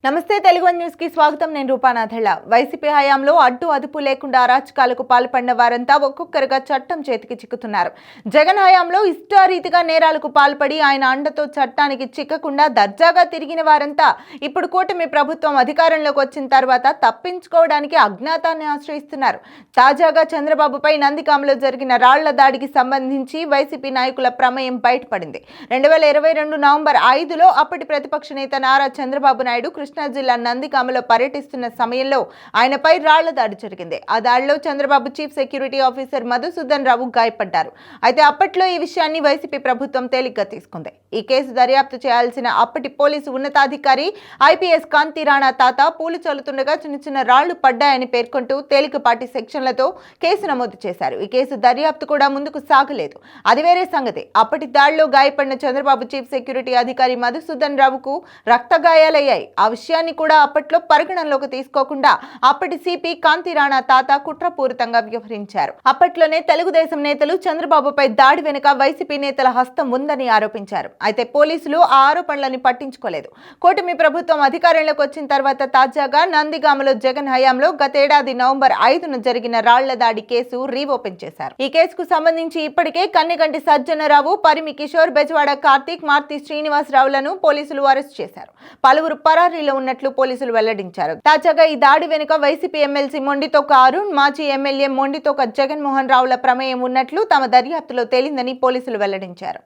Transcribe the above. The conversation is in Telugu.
నమస్తే తెలుగు వన్ న్యూస్ కి స్వాగతం. నేను రూపానాథళ్ళ. వైసీపీ హయాంలో అడ్డు అదుపు లేకుండా అరాచకాలకు పాల్పడిన వారంతా ఒక్కొక్కరుగా చట్టం చేతికి చిక్కుతున్నారు. జగన్ హయాంలో ఇష్టారీతిగా నేరాలకు పాల్పడి ఆయన అండతో చట్టానికి చిక్కకుండా దర్జాగా తిరిగిన వారంతా ఇప్పుడు కూటమి ప్రభుత్వం అధికారంలోకి వచ్చిన తర్వాత తప్పించుకోవడానికి అజ్ఞాతాన్ని ఆశ్రయిస్తున్నారు. తాజాగా చంద్రబాబుపై నందిగామలో జరిగిన రాళ్ల దాడికి సంబంధించి వైసీపీ నాయకుల ప్రమేయం బయటపడింది. 2022 నవంబర్ 5లో అప్పటి ప్రతిపక్ష నేత నారా చంద్రబాబు నాయుడు కృష్ణా జిల్లా నందిగామలో పర్యటిస్తున్న సమయంలో ఆయనపై రాళ్ల దాడి జరిగింది. ఆ దాడిలో Chandrababu chief security officer Madhusudan Rao గాయపడ్డారు. అయితే అప్పట్లో ఈ విషయాన్ని వైసీపీ ప్రభుత్వం తేలిగ్గా తీసుకుంది. ఈ కేసు దర్యాప్తు చేయాల్సిన అప్పటి పోలీసు ఉన్నతాధికారి ఐపీఎస్ కాంతి రాణా తాత పూలు చల్లుతుండగా చిన్న రాళ్లు పడ్డాయని పేర్కొంటూ తేలికపాటి సెక్షన్లతో కేసు నమోదు చేశారు. ఈ కేసు దర్యాప్తు కూడా ముందుకు సాగలేదు. అది వేరే సంగతి. అప్పటి దాడిలో గాయపడిన చంద్రబాబు చీఫ్ సెక్యూరిటీ అధికారి మధుసూదన్ రావుకు రక్త గాయాలయ్యాయి. ఆ విషయాన్ని కూడా అప్పట్లో పరిగణనలోకి తీసుకోకుండా అప్పటి సిపి కాంతి రాణా తాత కుట్రపూరితంగా వ్యవహరించారు. అప్పట్లోనే తెలుగుదేశం నేతలు చంద్రబాబుపై దాడి వెనుక వైసీపీ నేతల హస్తం ఉందని ఆరోపించారు. అయితే పోలీసులు ఆ ఆరోపణలని పట్టించుకోలేదు. కూటమి ప్రభుత్వం అధికారంలోకి వచ్చిన తర్వాత తాజాగా నందిగామలో జగన్ హయాంలో గతేడాది నవంబర్ 5న జరిగిన రాళ్ల దాడి కేసు రీఓపెన్ చేశారు. ఈ కేసుకు సంబంధించి ఇప్పటికే కన్నెగంటి సజ్జనరావు, పరిమి కిషోర్, బెజవాడ కార్తీక్, మార్తి శ్రీనివాసరావులను పోలీసులు అరెస్ట్ చేశారు. పలువురు పరారీలో ఉన్నట్లు పోలీసులు వెల్లడించారు. తాజాగా ఈ దాడి వెనుక వైసీపీ ఎమ్మెల్సీ మొండితోక అరుణ్, మాజీ ఎమ్మెల్యే మొండితోక జగన్మోహన్ రావుల ప్రమేయం ఉన్నట్లు తమ దర్యాప్తులో తేలిందని పోలీసులు వెల్లడించారు.